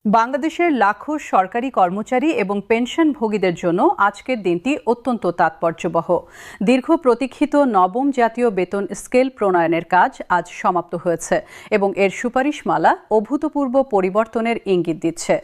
বাংলাদেশের লাখো সরকারি কর্মচারী এবং পেনশনভোগীদের জন্য আজকের দিনটি অত্যন্ত তাৎপর্যবহ। দীর্ঘ প্রতীক্ষিত নবম জাতীয় বেতন স্কেল প্রণয়নের কাজ আজ সমাপ্ত হয়েছে এবং এর সুপারিশমালা অভূতপূর্ব পরিবর্তনের ইঙ্গিত দিচ্ছে।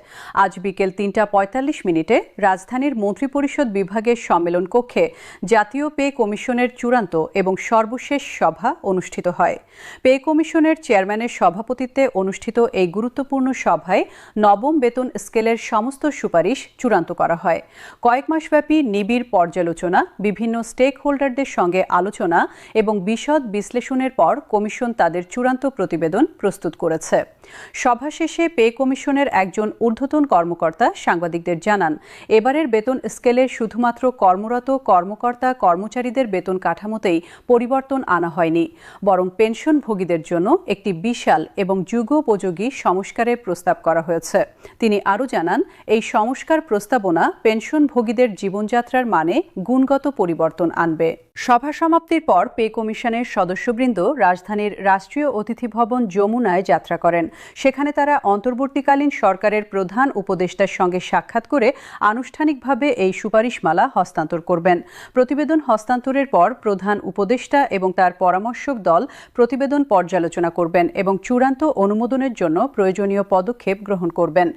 আজ বিকেল ৩:৪৫ রাজধানীর মন্ত্রিপরিষদ বিভাগের সম্মেলন কক্ষে জাতীয় পে কমিশনের চূড়ান্ত এবং সর্বশেষ সভা অনুষ্ঠিত হয়। পে কমিশনের চেয়ারম্যানের সভাপতিত্বে অনুষ্ঠিত এই গুরুত্বপূর্ণ সভায় নবম বেতন স্কেলের সমস্ত সুপারিশ চূড়ান্ত করা হয়। কয়েক মাসব্যাপী নিবিড় পর্যালোচনা, বিভিন্ন স্টেক হোল্ডারদের সঙ্গে আলোচনা এবং বিশদ বিশ্লেষণের পর কমিশন তাদের চূড়ান্ত প্রতিবেদন প্রস্তুত করেছে। সভা শেষে পে কমিশনের একজন ঊর্ধ্বতন কর্মকর্তা সাংবাদিকদের জানান, এবারের বেতন স্কেলে শুধুমাত্র কর্মরত কর্মকর্তা কর্মচারীদের বেতন কাঠামোতেই পরিবর্তন আনা হয়নি, বরং পেনশনভোগীদের জন্য একটি বিশাল এবং যুগোপযোগী সংস্কারের প্রস্তাব করা হয়েছে। তিনি আরও জানান, এই সংস্কার প্রস্তাবনা পেনশনভোগীদের জীবনযাত্রার মানে গুণগত পরিবর্তন আনবে। সভা সমাপ্তির পর পে কমিশনের সদস্যবৃন্দ রাজধানীর রাষ্ট্রীয় অতিথি ভবন যমুনায় যাত্রা করেন। সেখানে তারা অন্তর্বর্তীকালীন সরকারের প্রধান উপদেষ্টার সঙ্গে সাক্ষাৎ করে আনুষ্ঠানিকভাবে এই সুপারিশমালা হস্তান্তর করবেন। প্রতিবেদন হস্তান্তরের পর প্রধান উপদেষ্টা এবং তার পরামর্শক দল প্রতিবেদন পর্যালোচনা করবেন এবং চূড়ান্ত অনুমোদনের জন্য প্রয়োজনীয় পদক্ষেপ গ্রহণ করবেন।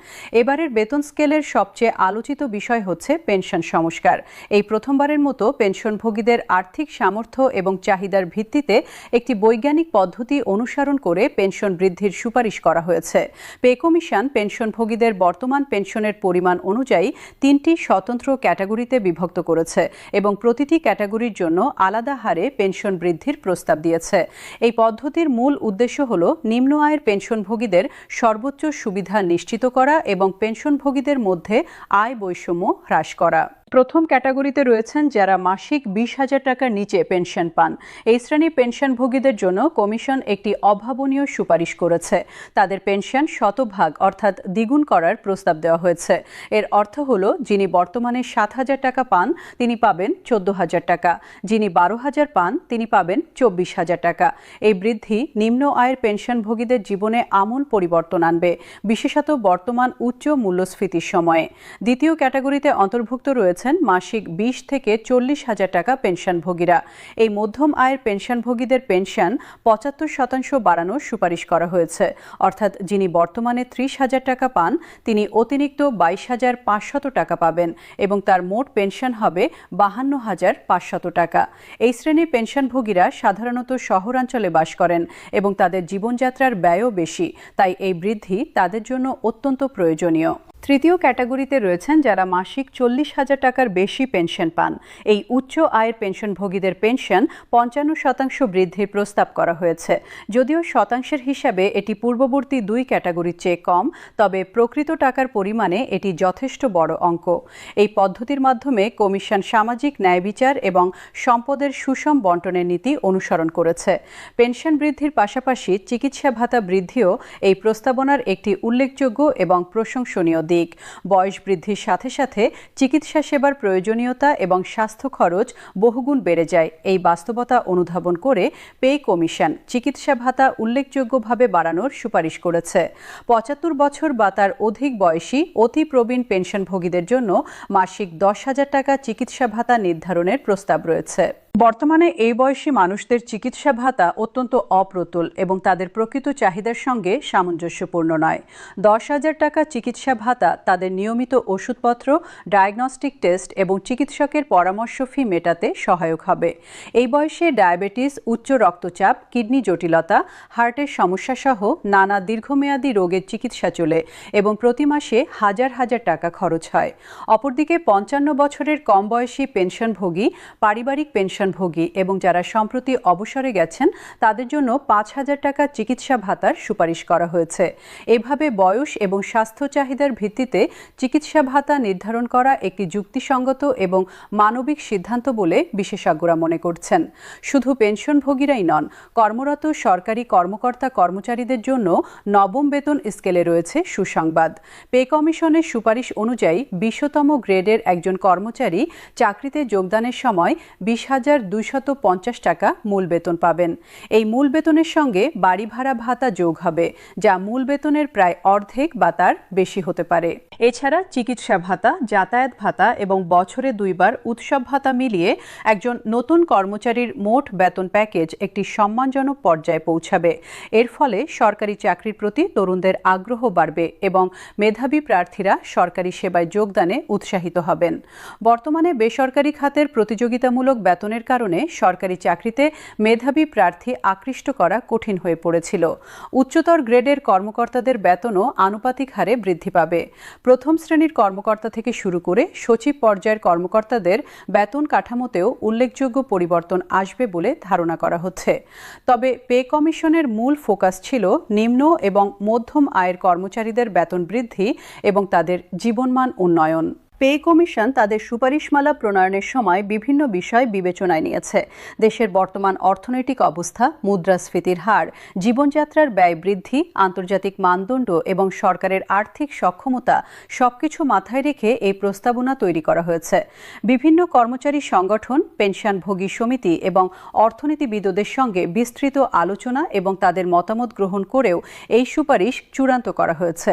এবারের বেতন স্কেলের সবচেয়ে আলোচিত বিষয় হচ্ছে পেনশন সংস্কার। এই প্রথমবারের মতো পেনশনভোগীদের আর্থিক সামর্থ্য এবং চাহিদার ভিত্তিতে একটি বৈজ্ঞানিক পদ্ধতি অনুসরণ করে পেনশন বৃদ্ধির সুপারিশ করা হয়েছে। পে কমিশন পেনশনভোগীদের বর্তমান পেনশনের পরিমাণ অনুযায়ী 3টি স্বতন্ত্র ক্যাটাগরিতে বিভক্ত করেছে এবং প্রতিটি ক্যাটাগরির জন্য আলাদা হারে পেনশন বৃদ্ধির প্রস্তাব দিয়েছে। এই পদ্ধতির মূল উদ্দেশ্য হল নিম্ন আয়ের পেনশনভোগীদের সর্বোচ্চ সুবিধা নিশ্চিত করা এবং পেনশনভোগীদের মধ্যে আয় বৈষম্য হ্রাস করা। প্রথম ক্যাটাগরিতে রয়েছেন যারা মাসিক 20,000 টাকার নিচে পেনশন পান। এই শ্রেণীর পেনশনভোগীদের জন্য কমিশন একটি অভাবনীয় সুপারিশ করেছে। তাদের পেনশন শতভাগ অর্থাৎ দ্বিগুণ করার প্রস্তাব দেওয়া হয়েছে। এর অর্থ হল, যিনি বর্তমানে 7,000 টাকা পান তিনি পাবেন 14,000 টাকা, যিনি 12,000 পান তিনি পাবেন 24,000 টাকা। এই বৃদ্ধি নিম্ন আয়ের পেনশনভোগীদের জীবনে আমূল পরিবর্তন আনবে, বিশেষত বর্তমান উচ্চ মূল্যস্ফীতির সময়ে। দ্বিতীয় ক্যাটাগরিতে অন্তর্ভুক্ত রয়েছে মাসিক 20 থেকে 40,000 টাকা পেনশনভোগীরা। এই মধ্যম আয়ের পেনশনভোগীদের পেনশন 75% বাড়ানোর সুপারিশ করা হয়েছে, অর্থাৎ যিনি বর্তমানে 30,000 টাকা পান তিনি অতিরিক্ত 22,500 টাকা পাবেন এবং তার মোট পেনশন হবে 52,500 টাকা। এই শ্রেণীর পেনশনভোগীরা সাধারণত শহরাঞ্চলে বাস করেন এবং তাদের জীবনযাত্রার ব্যয়ও বেশি, তাই এই বৃদ্ধি তাদের জন্য অত্যন্ত প্রয়োজনীয়। তৃতীয় ক্যাটাগরিতে রয়েছেন যারা মাসিক 40,000 টাকার বেশি পেনশন পান। এই উচ্চ আয়ের পেনশনভোগীদের পেনশন 55% বৃদ্ধির প্রস্তাব করা হয়েছে। যদিও শতাংশের হিসাবে এটি পূর্ববর্তী 2 ক্যাটাগরির চেয়ে কম, তবে প্রকৃত টাকার পরিমাণে এটি যথেষ্ট বড় অঙ্ক। এই পদ্ধতির মাধ্যমে কমিশন সামাজিক ন্যায় বিচার এবং সম্পদের সুষম বণ্টনের নীতি অনুসরণ করেছে। পেনশন বৃদ্ধির পাশাপাশি চিকিৎসা ভাতা বৃদ্ধিও এই প্রস্তাবনার একটি উল্লেখযোগ্য এবং প্রশংসনীয় দিক। বয়স বৃদ্ধির সাথে সাথে চিকিৎসা সেবার প্রয়োজনীয়তা এবং স্বাস্থ্য খরচ বহুগুণ বেড়ে যায়। এই বাস্তবতা অনুধাবন করে পে কমিশন চিকিৎসা ভাতা উল্লেখযোগ্যভাবে বাড়ানোর সুপারিশ করেছে। 75 বছর বা তার অধিক বয়সী অতি প্রবীণ পেনশনভোগীদের জন্য মাসিক 10,000 টাকা চিকিৎসা ভাতা নির্ধারণের প্রস্তাব রয়েছে। বর্তমানে এই বয়সী মানুষদের চিকিৎসা ভাতা অত্যন্ত অপ্রতুল এবং তাদের প্রকৃত চাহিদার সঙ্গে সামঞ্জস্যপূর্ণ নয়। 10,000 টাকা চিকিৎসা ভাতা তাদের নিয়মিত ওষুধপত্র, ডায়াগনস্টিক টেস্ট এবং চিকিৎসকের পরামর্শ ফি মেটাতে সহায়ক হবে। এই বয়সে ডায়াবেটিস, উচ্চ রক্তচাপ, কিডনি জটিলতা, হার্টের সমস্যা সহ নানা দীর্ঘমেয়াদী রোগের চিকিৎসা চলে এবং প্রতি মাসে হাজার হাজার টাকা খরচ হয়। অপরদিকে 55 বছরের কম বয়সী পেনশনভোগী, পারিবারিক পেনশনভোগী এবং যারা সম্প্রতি অবসরে গেছেন তাদের জন্য 5,000 টাকা চিকিৎসা ভাতার সুপারিশ করা হয়েছে। এভাবে বয়স এবং স্বাস্থ্য চাহিদার ভিত্তিতে চিকিৎসা ভাতা নির্ধারণ করা একটি যুক্তিসঙ্গত এবং মানবিক সিদ্ধান্ত বলে বিশেষজ্ঞরা মনে করছেন। শুধু পেনশনভোগীরাই নন, কর্মরত সরকারি কর্মকর্তা কর্মচারীদের জন্য নবম বেতন স্কেলে রয়েছে সুসংবাদ। পে কমিশনের সুপারিশ অনুযায়ী 20তম গ্রেডের একজন কর্মচারী চাকরিতে যোগদানের সময় 20,000 ২,২৫০ টাকা মূল বেতন পাবেন। এই মূল বেতনের সঙ্গে বাড়ি ভাড়া ভাতা যোগ হবে, যা মূল বেতনের প্রায় অর্ধেক বা তার বেশি হতে পারে। এছাড়া চিকিৎসা ভাতা, যাতায়াত ভাতা এবং বছরে 2 বার উৎসব ভাতা মিলিয়ে একজন নতুন কর্মচারীর মোট বেতন প্যাকেজ একটি সম্মানজনক পর্যায়ে পৌঁছাবে। এর ফলে সরকারি চাকরির প্রতি তরুণদের আগ্রহ বাড়বে এবং মেধাবী প্রার্থীরা সরকারি সেবায় যোগদানে উৎসাহিত হবেন। বর্তমানে বেসরকারি খাতের প্রতিযোগিতামূলক বেতনের কারণে সরকারি চাকরিতে মেধাবী প্রার্থী আকৃষ্ট করা কঠিন হয়ে পড়েছিল। উচ্চতর গ্রেডের কর্মকর্তাদের বেতনও আনুপাতিক হারে বৃদ্ধি পাবে। প্রথম শ্রেণীর কর্মকর্তা থেকে শুরু করে সচিব পর্যায়ের কর্মকর্তাদের বেতন কাঠামোতেও উল্লেখযোগ্য পরিবর্তন আসবে বলে ধারণা করা হচ্ছে। তবে পে কমিশনের মূল ফোকাস ছিল নিম্ন এবং মধ্যম আয়ের কর্মচারীদের বেতন বৃদ্ধি এবং তাদের জীবনমান উন্নয়ন। পে কমিশন তাদের সুপারিশমালা প্রণয়নের সময় বিভিন্ন বিষয় বিবেচনায় নিয়েছে। দেশের বর্তমান অর্থনৈতিক অবস্থা, মুদ্রাস্ফীতির হার, জীবনযাত্রার ব্যয় বৃদ্ধি, আন্তর্জাতিক মানদণ্ড এবং সরকারের আর্থিক সক্ষমতা সবকিছু মাথায় রেখে এই প্রস্তাবনা তৈরি করা হয়েছে। বিভিন্ন কর্মচারী সংগঠন, পেনশনভোগী সমিতি এবং অর্থনীতিবিদদের সঙ্গে বিস্তৃত আলোচনা এবং তাদের মতামত গ্রহণ করেও এই সুপারিশ চূড়ান্ত করা হয়েছে।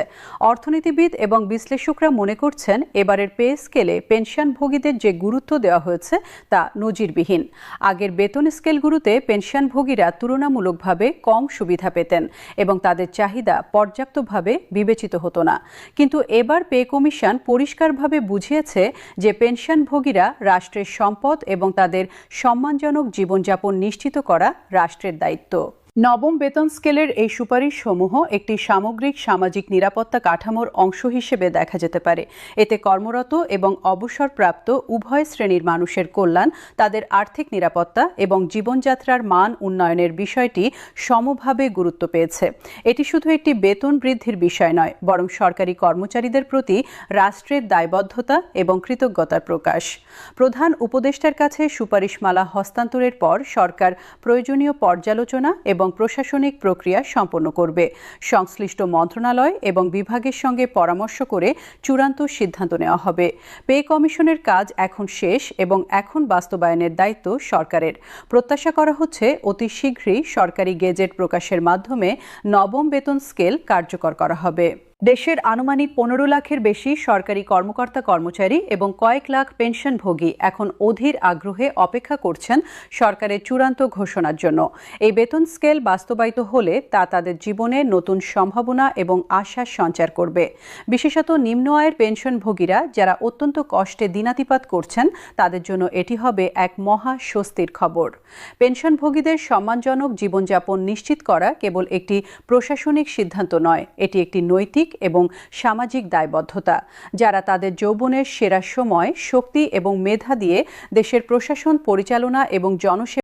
অর্থনীতিবিদ এবং বিশ্লেষকরা মনে করছেন, এবারের পে স্কেলে পেনশনভোগীদের যে গুরুত্ব দেওয়া হয়েছে তা নজিরবিহীন। আগের বেতন স্কেলগুলোতে পেনশনভোগীরা তুলনামূলকভাবে কম সুবিধা পেতেন এবং তাদের চাহিদা পর্যাপ্তভাবে বিবেচিত হতো না। কিন্তু এবার পে কমিশন পরিষ্কারভাবে বুঝিয়েছে যে পেনশনভোগীরা রাষ্ট্রের সম্পদ এবং তাদের সম্মানজনক জীবনযাপন নিশ্চিত করা রাষ্ট্রের দায়িত্ব। নবম বেতন স্কেলের এই সুপারিশসমূহ একটি সামগ্রিক সামাজিক নিরাপত্তা কাঠামোর অংশ হিসেবে দেখা যেতে পারে। এতে কর্মরত এবং অবসরপ্রাপ্ত উভয় শ্রেণীর মানুষের কল্যাণ, তাদের আর্থিক নিরাপত্তা এবং জীবনযাত্রার মান উন্নয়নের বিষয়টি সমভাবে গুরুত্ব পেয়েছে। এটি শুধু একটি বেতন বৃদ্ধির বিষয় নয়, বরং সরকারি কর্মচারীদের প্রতি রাষ্ট্রের দায়বদ্ধতা এবং কৃতজ্ঞতার প্রকাশ। প্রধান উপদেষ্টার কাছে সুপারিশমালা হস্তান্তরের পর সরকার প্রয়োজনীয় পর্যালোচনা এবং প্রশাসনিক প্রক্রিয়া সম্পন্ন করবে। সংশ্লিষ্ট মন্ত্রণালয় এবং বিভাগের সঙ্গে পরামর্শ করে চূড়ান্ত সিদ্ধান্ত নেওয়া হবে। পে কমিশনের কাজ এখন শেষ এবং এখন বাস্তবায়নের দায়িত্ব সরকারের। প্রত্যাশা করা হচ্ছে অতি শীঘ্রই সরকারি গেজেট প্রকাশের মাধ্যমে নবম বেতন স্কেল কার্যকর করা হবে। দেশের আনুমানিক 15 লাখের বেশি সরকারি কর্মকর্তা কর্মচারী এবং কয়েক লাখ পেনশনভোগী এখন অধীর আগ্রহে অপেক্ষা করছেন সরকারের চূড়ান্ত ঘোষণার জন্য। এই বেতন স্কেল বাস্তবায়িত হলে তা তাদের জীবনে নতুন সম্ভাবনা এবং আশার সঞ্চার করবে। বিশেষত নিম্ন আয়ের পেনশনভোগীরা যারা অত্যন্ত কষ্টে দিনাতিপাত করছেন, তাদের জন্য এটি হবে এক মহা স্বস্তির খবর। পেনশনভোগীদের সম্মানজনক জীবনযাপন নিশ্চিত করা কেবল একটি প্রশাসনিক সিদ্ধান্ত নয়, এটি একটি নৈতিক এবং সামাজিক দায়বদ্ধতা। যারা তাদের যৌবনের সেরা সময়, শক্তি এবং মেধা দিয়ে দেশের প্রশাসন পরিচালনা এবং জনসেবা